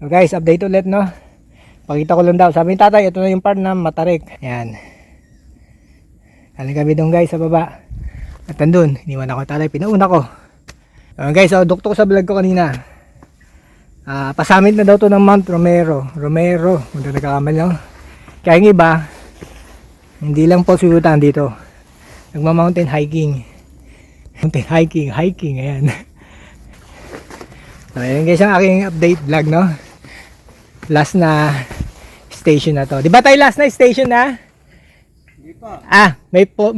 So guys, update ulit no. Pakita ko lang daw. Sabi ni tatay, ito na yung part na matarik. Ayan. Kaling kami doon guys sa baba. At nandun, iniwan ako tatay, pinauna ko. Guys, so dukto ko sa vlog ko kanina. Pasamit na daw to ng Mount Romero. Kung nagkakamali no. Kaya yung iba, hindi lang po suyutan dito. Nagma-mountain hiking. Mountain hiking, ayan. So, ayan guys ang aking update vlog no. Last na station na to. Di ba tayo last na station na? Hindi pa. May 4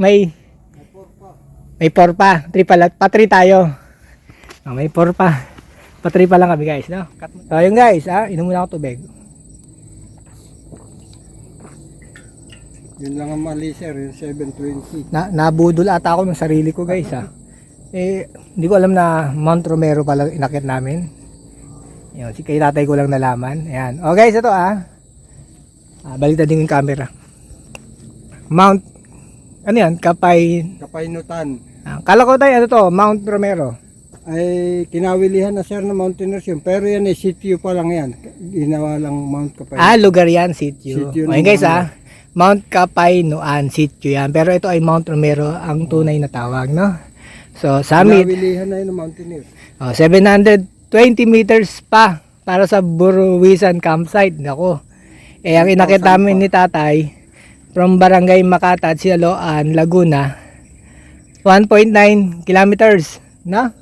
pa. 3 pala. Pa 3 tayo. May 4 pa. Pa 3 pa lang kami guys no. So ayun guys, inom muna ako tubig. Yun lang ang mali sir, yung 720. Nabudol ata ako ng sarili ko guys hindi ko alam na Mount Romero pala inakit namin. Yun, kay tatay ko lang nalaman. Ayan. O guys, ito baliktad din yung camera. Mount, ano yan? Kapaynutan. Kala ko tayo, ano to? Mount Romero. Ay, kinawilihan na sir ng mountaineers yun. Pero yan ay sitio pa lang yan. Ginawa lang Mount Kapaynutan. Lugar yan, sitio. Okay guys Mount Kapaynuan, sitio yan. Pero ito ay Mount Romero, ang tunay na tawag, no? So, summit. Kinawilihan na yun ng mountaineers. 720 meters pa para sa Buruwisan campsite. Nako. Ang inakit namin ni tatay from Barangay Makatad, Sialoan, Laguna, 1.9 kilometers, no?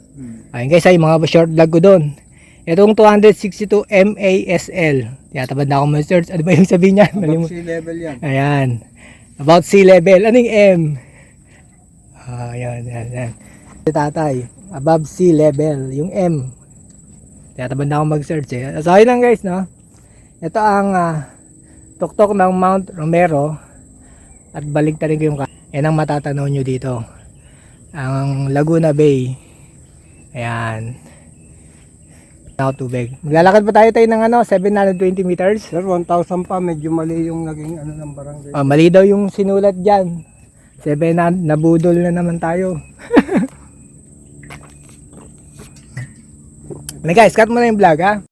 Ayun guys, ay mga short vlog ko doon. Itong 262 MASL. Tinatabad na ako ma-search. Ano ba yung sabihin niya? About sea level yan. Ayan. About sea level. Anong M? Ayan. Tatay. Above sea level. Yung M. Tinatabad na ako mag-search So ayun lang guys, no? Ito ang tuktok ng Mount Romero. At baliktarin ko yung yan ang matatanaw nyo dito. Ang Laguna Bay. Ayan. Tubig. Maglalakad pa tayo ng 720 meters. Sir, 1,000 pa. Medyo mali yung naging ng barangay. Mali daw yung sinulat dyan. 700, nabudol na naman tayo. Guys, cut mo na yung vlog